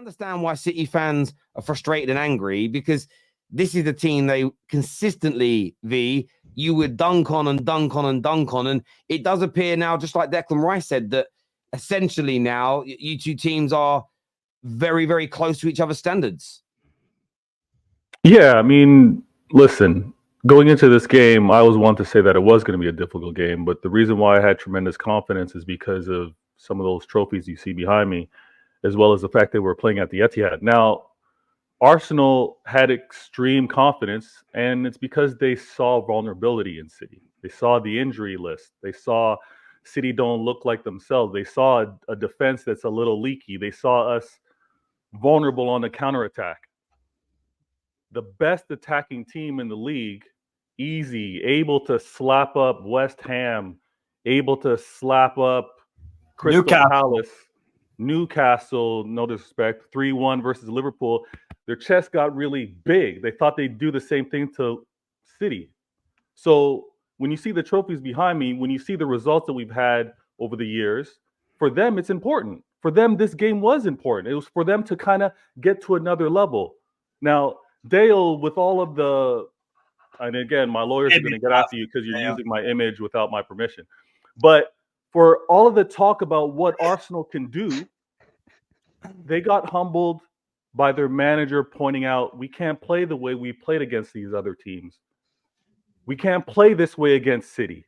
understand why City fans are frustrated and angry, because this is the team they consistently, you would dunk on and dunk on and dunk on. And it does appear now, just like Declan Rice said, that essentially now you two teams are very, very close to each other's standards. Yeah, I mean, listen, going into this game, I was one to say that it was going to be a difficult game. But the reason why I had tremendous confidence is because of some of those trophies you see behind me, as well as the fact that we're playing at the Etihad. Now, Arsenal had extreme confidence, and it's because they saw vulnerability in City. They saw the injury list. They saw City don't look like themselves. They saw a defense that's a little leaky. They saw us vulnerable on the counterattack. The best attacking team in the league, easy, able to slap up West Ham, able to slap up Crystal Palace, Newcastle, no disrespect, 3-1 versus Liverpool. Their chest got really big. They thought they'd do the same thing to City. So when you see the trophies behind me, when you see the results that we've had over the years, for them, it's important. For them, this game was important. It was for them to kind of get to another level. Now, Dale, with all of the, and again, my lawyers are going to get after you because you're using my image without my permission. But for all of the talk about what Arsenal can do, they got humbled by their manager pointing out, we can't play the way we played against these other teams. We can't play this way against City.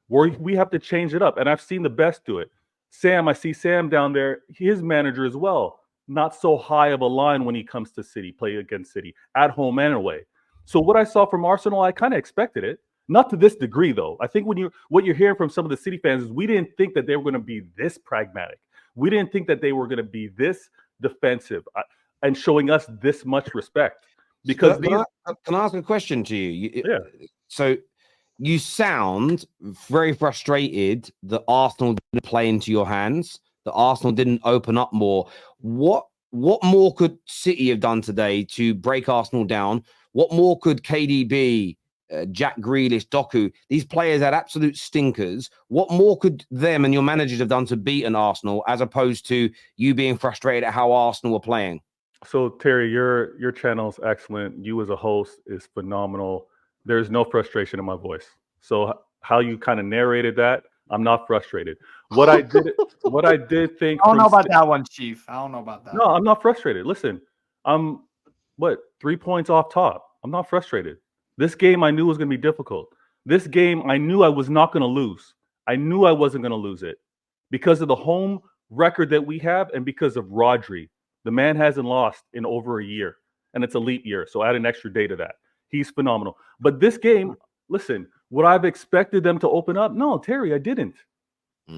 We have to change it up. And I've seen the best do it. Sam, I see Sam down there, his manager as well. Not so high of a line when he comes to City, play against City, at home and away. So what I saw from Arsenal, I kind of expected it. Not to this degree, though. I think what you're hearing from some of the City fans is we didn't think that they were going to be this pragmatic. We didn't think that they were going to be this defensive and showing us this much respect. Because can I ask a question to you? Yeah. So you sound very frustrated that Arsenal didn't play into your hands, that Arsenal didn't open up more. What more could City have done today to break Arsenal down? What more could KDB, Jack Grealish, Doku, these players had absolute stinkers. What more could them and your managers have done to beat an Arsenal, as opposed to you being frustrated at how Arsenal were playing? So Terry, your channel is excellent. You as a host is phenomenal. There's no frustration in my voice. So how you kind of narrated that, I'm not frustrated. What I did think. I don't know about that one, Chief. I don't know about that. No, I'm not frustrated. Listen, I'm 3 points off top. I'm not frustrated. This game I knew was going to be difficult. This game I knew I was not going to lose. I knew I wasn't going to lose it because of the home record that we have and because of Rodri. The man hasn't lost in over a year, and it's a leap year, so add an extra day to that. He's phenomenal. But this game, listen, would I have expected them to open up? No, Terry, I didn't.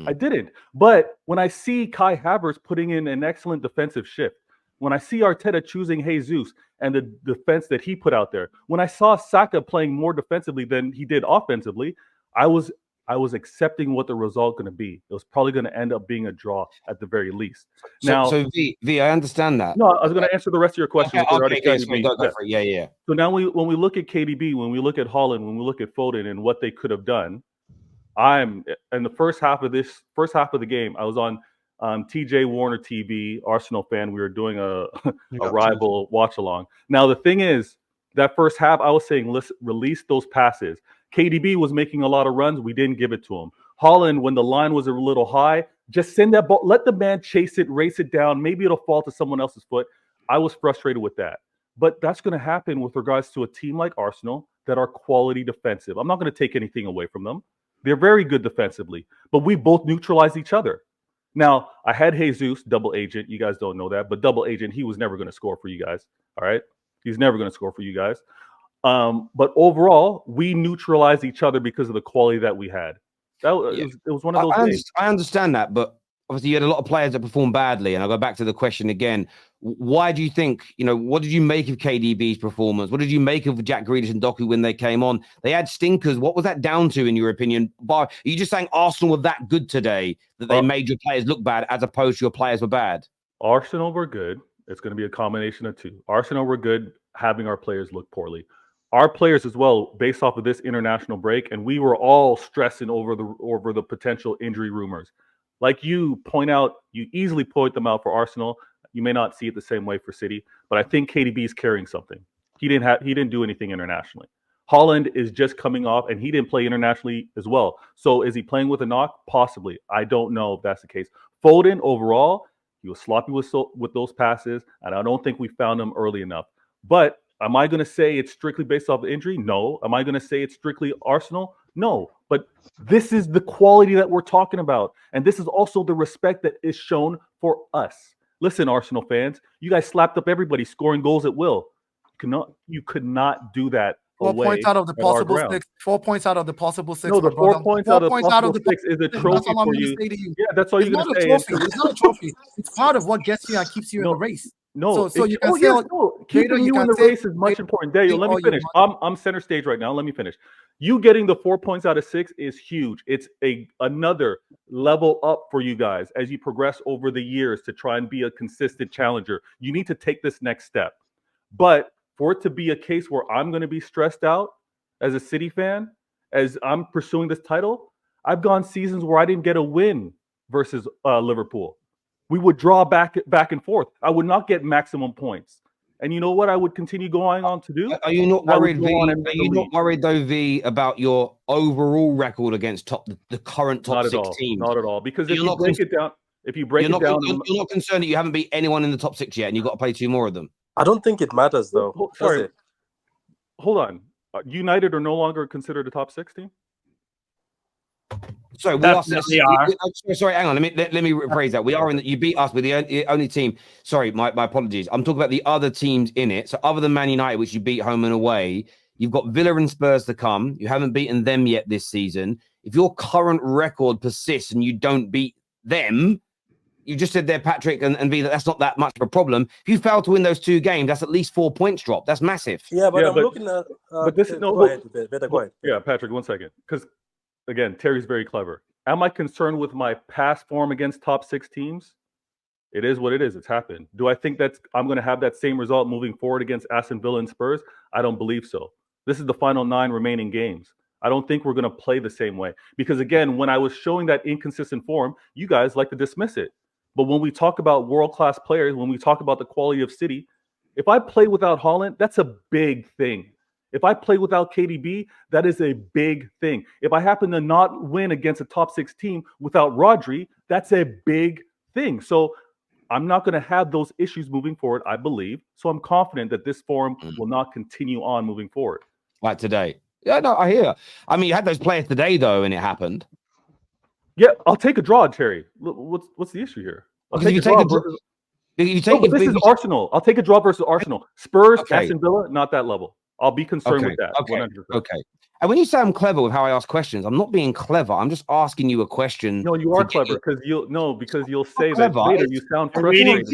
I didn't. But when I see Kai Havertz putting in an excellent defensive shift, when I see Arteta choosing Jesus and the defense that he put out there, when I saw Saka playing more defensively than he did offensively, I was accepting what the result going to be. It was probably going to end up being a draw at the very least. So V, I understand that. No, I was going to answer the rest of your question. Yeah. So now when we look at KDB, when we look at Holland, when we look at Foden and what they could have done, I'm in the first half of the game, I was on TJ Warner TV, Arsenal fan. We were doing a rival watch along. Now the thing is, that first half, I was saying, let's release those passes. KDB was making a lot of runs. We didn't give it to him. Holland, when the line was a little high, just send that ball. Let the man chase it, race it down. Maybe it'll fall to someone else's foot. I was frustrated with that. But that's going to happen with regards to a team like Arsenal that are quality defensive. I'm not going to take anything away from them. They're very good defensively. But we both neutralized each other. Now, I had Jesus, double agent. You guys don't know that. But double agent, he was never going to score for you guys. All right? He's never going to score for you guys. But overall, we neutralized each other because of the quality that we had. It was one of those days. I understand that, but obviously you had a lot of players that performed badly. And I'll go back to the question again. Why do you think, what did you make of KDB's performance? What did you make of Jack Grealish and Doku when they came on? They had stinkers. What was that down to, in your opinion? Are you just saying Arsenal were that good today that they made your players look bad as opposed to your players were bad? Arsenal were good. It's going to be a combination of two. Arsenal were good, having our players look poorly. Our players as well, based off of this international break, and we were all stressing over the potential injury rumors. Like you point out, you easily point them out for Arsenal. You may not see it the same way for City, but I think KDB is carrying something. He didn't do anything internationally. Holland is just coming off, and he didn't play internationally as well. So is he playing with a knock? Possibly. I don't know if that's the case. Foden, overall, he was sloppy with those passes, and I don't think we found him early enough. But am I going to say it's strictly based off the injury? No. Am I going to say it's strictly Arsenal? No. But this is the quality that we're talking about, and this is also the respect that is shown for us. Listen, Arsenal fans, you guys slapped up everybody scoring goals at will. You could not do that. 4 points out of the possible 6. 4 points out of the possible 6. No, the 4 points out of the possible 6 is a trophy for you. Yeah, that's all you're going to say. It's not a trophy. It's part of what gets you and keeps you in the race. No, so you can say, keeping you in the race is much important. Daniel, let me finish. I'm center stage right now. Let me finish. You getting the 4 points out of 6 is huge. It's another level up for you guys as you progress over the years to try and be a consistent challenger. You need to take this next step. But for it to be a case where I'm going to be stressed out as a City fan, as I'm pursuing this title, I've gone seasons where I didn't get a win versus Liverpool. We would draw back and forth. I would not get maximum points. And you know what I would continue going on to do? Are you not worried, V? Are you not worried, though, V, about your overall record against the current top 6 teams? Not at all. Because if you break it down, you're not concerned that you haven't beat anyone in the top 6 yet, and you've got to play 2 more of them. I don't think it matters, though. Sorry. Hold on. United are no longer considered a top 6 team? Sorry, we are. Sorry, hang on. Let me rephrase that. We are in that. You beat us with the only team. Sorry, my apologies. I'm talking about the other teams in it. So other than Man United, which you beat home and away, you've got Villa and Spurs to come. You haven't beaten them yet this season. If your current record persists and you don't beat them, you just said there, Patrick and V, that's not that much of a problem. If you fail to win those 2 games, that's at least 4 points drop. That's massive. Yeah, but I'm looking at. But this is no. Go ahead. Yeah, Patrick, 1 second. Because again, Terry's very clever. Am I concerned with my past form against top 6 teams? It is what it is. It's happened. Do I think I'm going to have that same result moving forward against Aston Villa and Spurs? I don't believe so. This is the final 9 remaining games. I don't think we're going to play the same way. Because again, when I was showing that inconsistent form, you guys like to dismiss it. But when we talk about world-class players, when we talk about the quality of City, if I play without Haaland, that's a big thing. If I play without KDB, that is a big thing. If I happen to not win against a top 6 team without Rodri, that's a big thing. So I'm not going to have those issues moving forward, I believe. So I'm confident that this form will not continue on moving forward. Like today. Yeah, no, I hear. I mean, you had those players today, though, and it happened. Yeah, I'll take a draw, Terry. What's the issue here? This is Arsenal. I'll take a draw versus Arsenal. Spurs, Aston Villa, not that level. I'll be concerned with that. Okay. 100%. Okay. And when you say I'm clever with how I ask questions, I'm not being clever. I'm just asking you a question. No, you are clever because you'll say that later. You sound frustrated.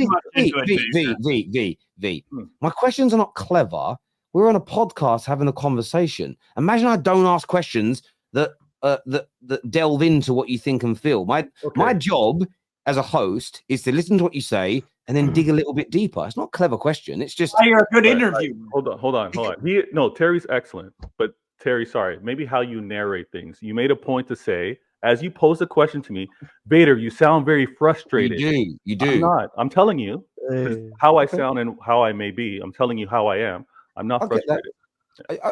V. My questions are not clever. We're on a podcast having a conversation. Imagine I don't ask questions that delve into what you think and feel. My job as a host is to listen to what you say and then dig a little bit deeper. It's not a clever question. It's just you're a good interview. Hold on. Terry's excellent, but Terry, sorry, maybe how you narrate things. You made a point to say, as you posed a question to me, Vader, you sound very frustrated. You do. I'm not. I'm telling you how I sound and how I may be. I'm telling you how I am. I'm not frustrated.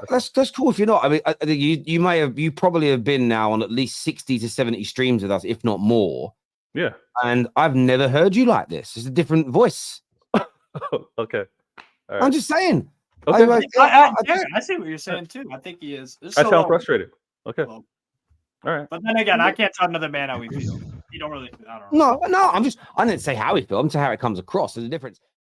That's cool if you're not. I mean, you probably have been now on at least 60 to 70 streams with us, if not more. Yeah. And I've never heard you like this. It's a different voice. Okay. Right. I'm just saying. Okay. I see what you're saying too. I think he is. I sound frustrated. Okay. Well, all right. But then again, I can't tell another man how he feels. You don't really. I don't know. No. I didn't say how he feels. I'm saying how it comes across. There's a difference.